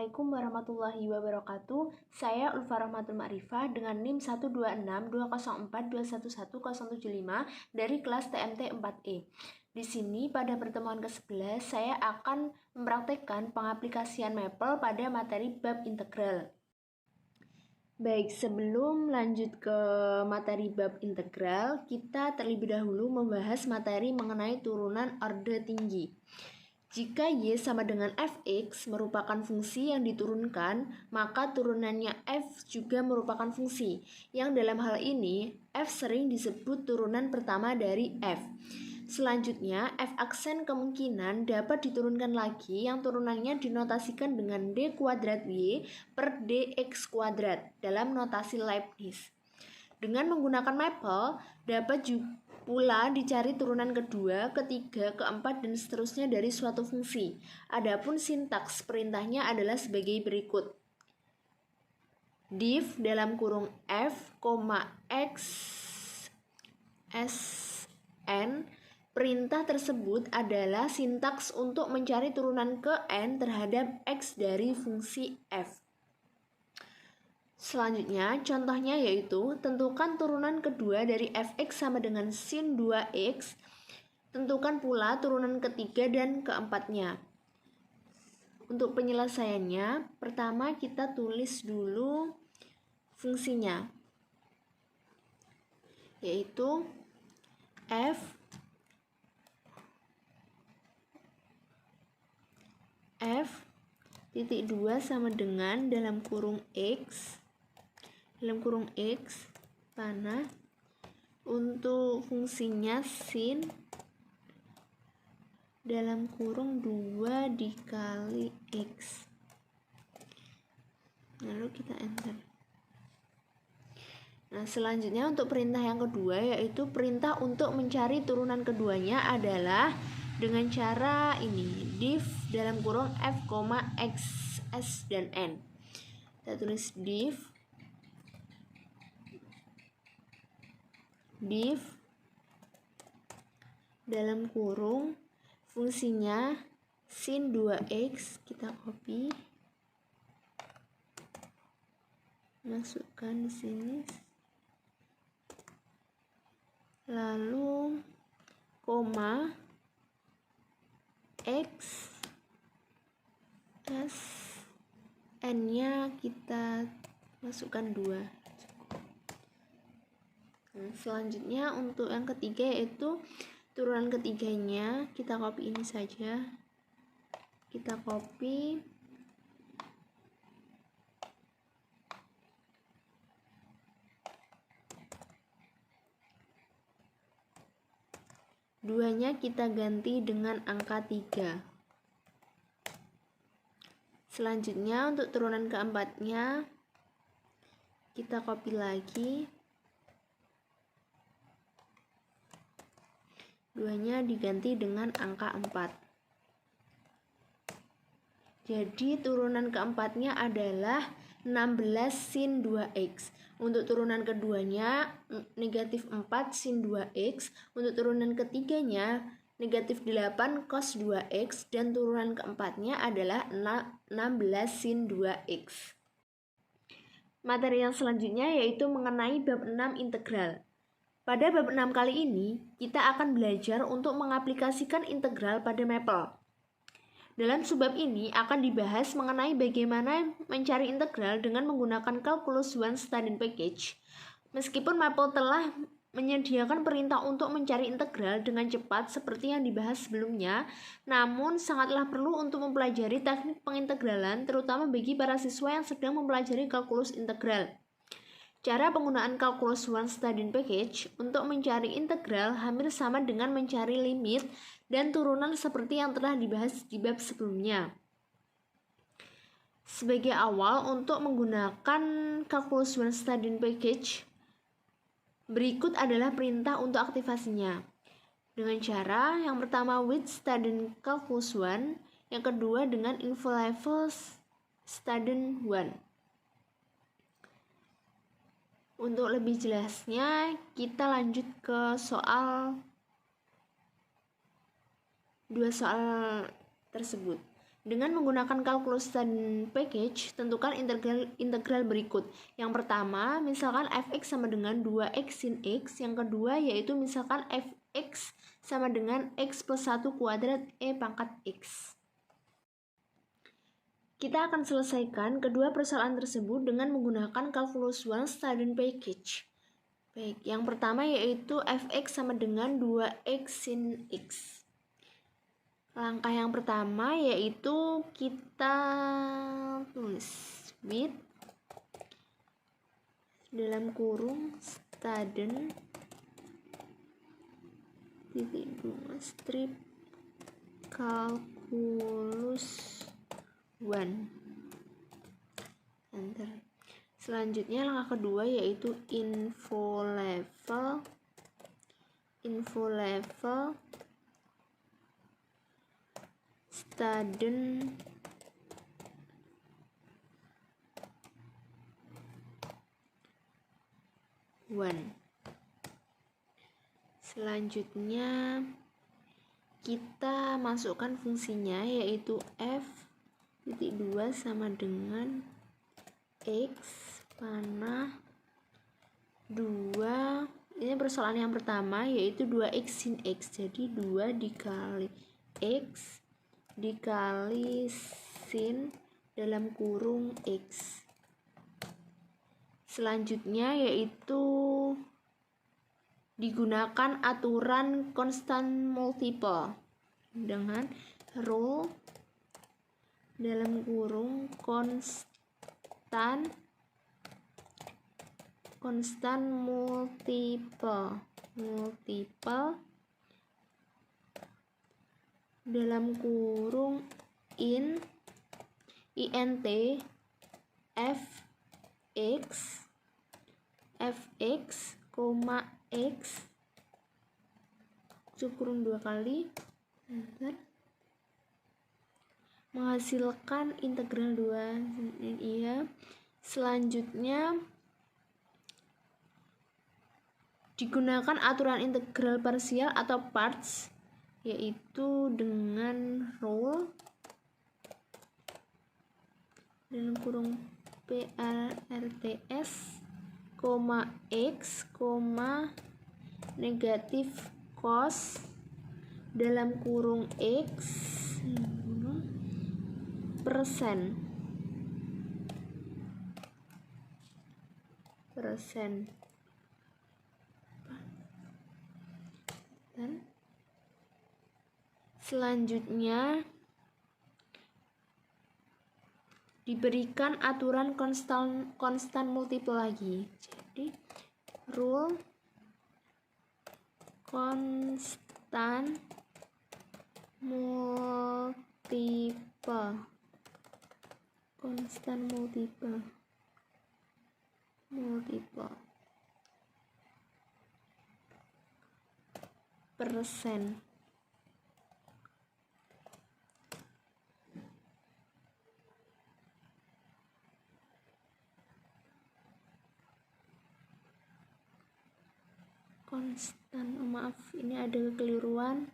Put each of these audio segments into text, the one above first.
Assalamualaikum warahmatullahi wabarakatuh. Saya Ulfa Rahmatul Ma'rifah dengan NIM 1262042111075 dari kelas TMT 4E. Di sini pada pertemuan ke-11 saya akan mempraktekkan pengaplikasian Maple pada materi bab integral. Baik, sebelum lanjut ke materi bab integral, kita terlebih dahulu membahas materi mengenai turunan orde tinggi. Jika Y sama dengan Fx merupakan fungsi yang diturunkan, maka turunannya F juga merupakan fungsi, yang dalam hal ini F sering disebut turunan pertama dari F. Selanjutnya, F aksen kemungkinan dapat diturunkan lagi yang turunannya dinotasikan dengan D kuadrat Y per DX kuadrat dalam notasi Leibniz. Dengan menggunakan Maple, dapat juga pula dicari turunan kedua, ketiga, keempat, dan seterusnya dari suatu fungsi. Adapun sintaks perintahnya adalah sebagai berikut. Div dalam kurung F, X, S, N. Perintah tersebut adalah sintaks untuk mencari turunan ke N terhadap X dari fungsi F. Selanjutnya, contohnya yaitu tentukan turunan kedua dari Fx sama dengan sin 2x. Tentukan pula turunan ketiga dan keempatnya. Untuk penyelesaiannya, pertama kita tulis dulu fungsinya, yaitu F titik 2 sama dengan dalam kurung X panah untuk fungsinya sin dalam kurung 2 dikali X, lalu kita enter. Nah, selanjutnya untuk perintah yang kedua, yaitu perintah untuk mencari turunan keduanya adalah dengan cara ini, div dalam kurung F, X, S, dan N. Kita tulis div dalam kurung fungsinya sin 2x, kita copy, masukkan di sini, lalu koma X, S, N-nya kita masukkan 2. Selanjutnya untuk yang ketiga yaitu turunan ketiganya, kita copy ini saja, kita copy, duanya kita ganti dengan angka 3. Selanjutnya untuk turunan keempatnya kita copy lagi, duanya diganti dengan angka 4. Jadi turunan keempatnya adalah 16 sin 2x. Untuk turunan keduanya negatif 4 sin 2x. Untuk turunan ketiganya negatif 8 cos 2x. Dan turunan keempatnya adalah 16 sin 2x. Materi yang selanjutnya yaitu mengenai bab 6 integral. Pada bab 6 kali ini, kita akan belajar untuk mengaplikasikan integral pada Maple. Dalam subbab ini akan dibahas mengenai bagaimana mencari integral dengan menggunakan Calculus One Student Package. Meskipun Maple telah menyediakan perintah untuk mencari integral dengan cepat seperti yang dibahas sebelumnya, namun sangatlah perlu untuk mempelajari teknik pengintegralan terutama bagi para siswa yang sedang mempelajari kalkulus integral. Cara penggunaan Calculus One Student Package untuk mencari integral hampir sama dengan mencari limit dan turunan seperti yang telah dibahas di bab sebelumnya. Sebagai awal untuk menggunakan Calculus One Student Package, berikut adalah perintah untuk aktivasinya. Dengan cara yang pertama with student Calculus One, yang kedua dengan info level student One. Untuk lebih jelasnya, kita lanjut ke dua soal tersebut. Dengan menggunakan kalkulus dan package, tentukan integral berikut. Yang pertama, misalkan fx sama dengan 2x sin x. Yang kedua, yaitu misalkan fx sama dengan x plus 1 kuadrat e pangkat x. Kita akan selesaikan kedua persoalan tersebut dengan menggunakan kalkulus Once dan package. Baik, yang pertama yaitu fx sama dengan 2x sin x. Langkah yang pertama yaitu kita tulis with dalam kurung student titik 2 strip kalkulus 1 enter. Selanjutnya langkah kedua yaitu info level student one. Selanjutnya kita masukkan fungsinya yaitu f titik 2 sama dengan x panah 2. Ini persoalan yang pertama yaitu 2x sin x. Jadi 2 dikali x dikali sin dalam kurung x. Selanjutnya yaitu digunakan aturan constant multiple dengan rule dalam kurung constant multiple dalam kurung int fx, x kurung 2 kali enter, menghasilkan integral 2 iya. Selanjutnya digunakan aturan integral parsial atau parts yaitu dengan rule dalam kurung PRTS, x, negatif cos dalam kurung x persen. Dan selanjutnya diberikan aturan constant multiple lagi. Jadi rule constant multiple persen. Maaf ini ada kekeliruan,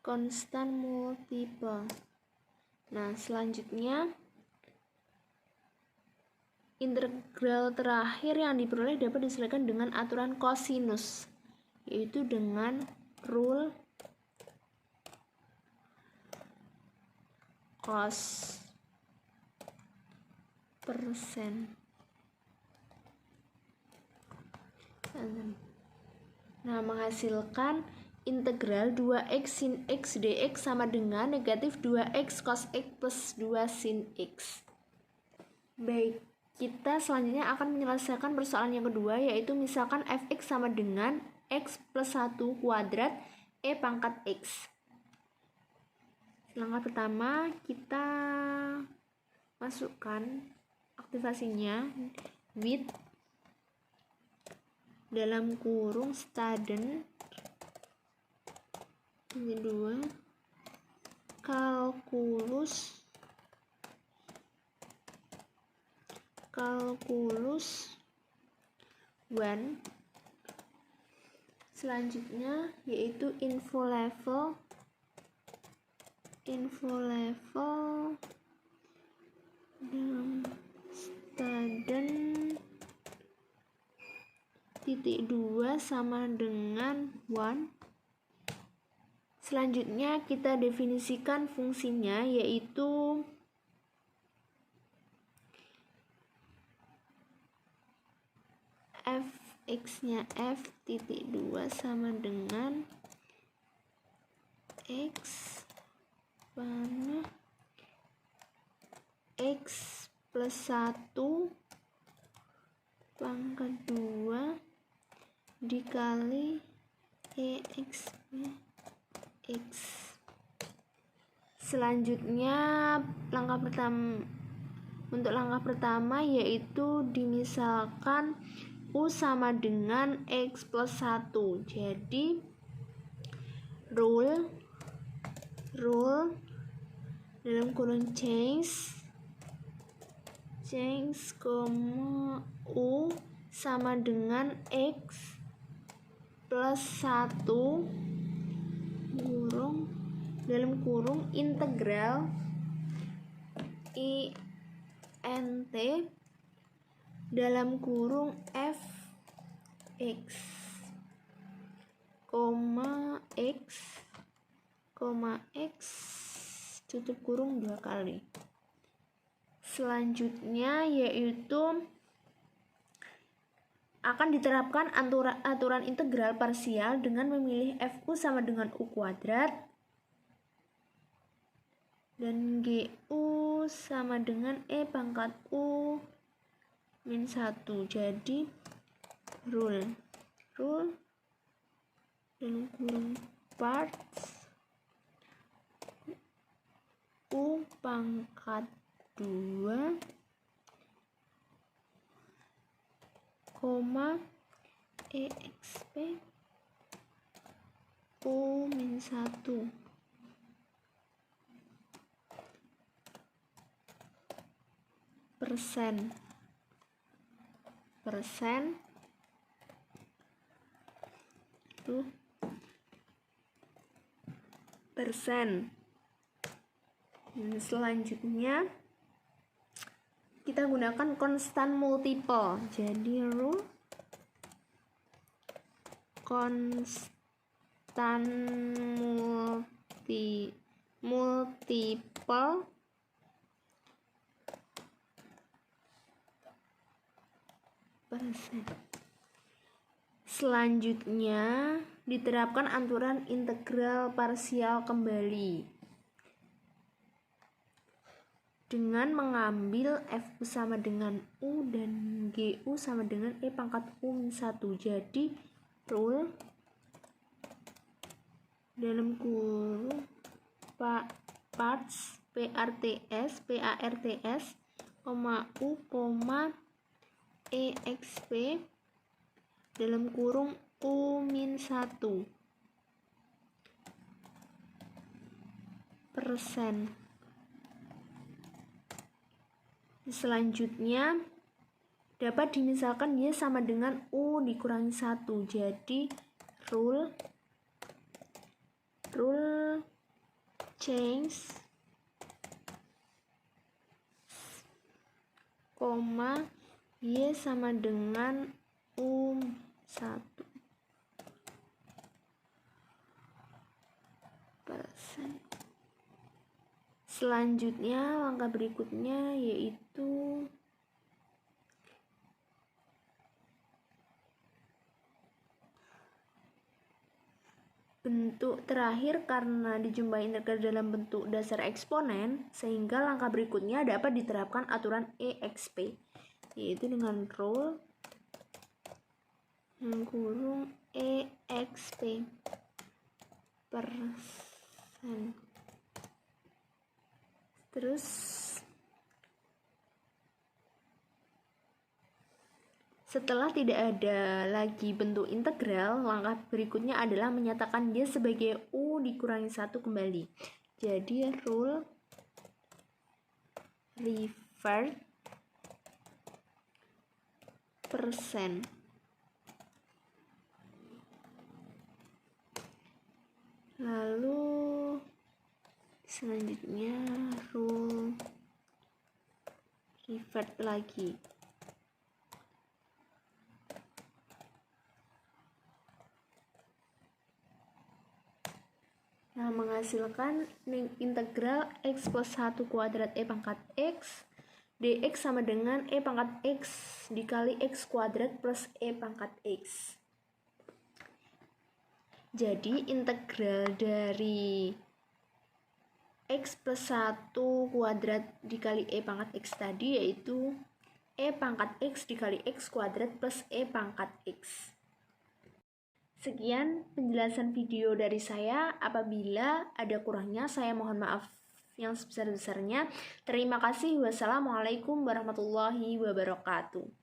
constant multiple. Nah selanjutnya integral terakhir yang diperoleh dapat disesuaikan dengan aturan kosinus yaitu dengan rule cos persen. Nah, menghasilkan integral 2x sin x dx sama dengan negatif 2x cos x plus 2 sin x. Baik, kita selanjutnya akan menyelesaikan persoalan yang kedua yaitu misalkan fx sama dengan x plus 1 kuadrat e pangkat x. Langkah pertama kita masukkan aktivasinya with dalam kurung student ini 2 kalkulus 1. Selanjutnya yaitu info level info level dalam student titik 2 sama dengan 1. Selanjutnya kita definisikan fungsinya, yaitu fx nya f titik 2 sama dengan x mana x plus 1 pangkat 2 dikali EX X. Selanjutnya untuk langkah pertama yaitu dimisalkan U sama dengan X plus 1. Jadi rule dalam kurung change, U sama dengan X plus 1 dalam kurung integral INT dalam kurung f x, tutup kurung 2 kali. Selanjutnya yaitu akan diterapkan aturan integral parsial dengan memilih FU sama dengan U kuadrat dan GU sama dengan E pangkat U min 1. Jadi rule dalam kurung parts U pangkat 2 EXP U min 1 persen Dan selanjutnya kita gunakan konstan multiple. Jadi rule konstan multiple persen. Selanjutnya diterapkan aturan integral parsial kembali dengan mengambil FU sama dengan U dan GU sama dengan E pangkat U min 1. Jadi rule dalam kurung parts PARTS U, EXP dalam kurung U min 1 persen. Selanjutnya dapat dimisalkan dia sama dengan U dikurangi 1. Jadi rule change Y sama dengan U 1 persen. Selanjutnya langkah berikutnya yaitu bentuk terakhir karena dijumpai integral dalam bentuk dasar eksponen, sehingga langkah berikutnya dapat diterapkan aturan EXP, yaitu dengan rule kurung EXP persen. Terus setelah tidak ada lagi bentuk integral, langkah berikutnya adalah menyatakan dia sebagai U dikurangi 1 kembali. Jadi rule revert persen. Lalu Selanjutnya rule revert lagi. Nah, menghasilkan integral x plus 1 kuadrat e pangkat x dx sama dengan e pangkat x dikali x kuadrat plus e pangkat x. Jadi integral dari x plus 1 kuadrat dikali e pangkat x tadi yaitu e pangkat x dikali x kuadrat plus e pangkat x. Sekian penjelasan video dari saya. Apabila ada kurangnya, saya mohon maaf yang sebesar-besarnya. Terima kasih. Wassalamualaikum warahmatullahi wabarakatuh.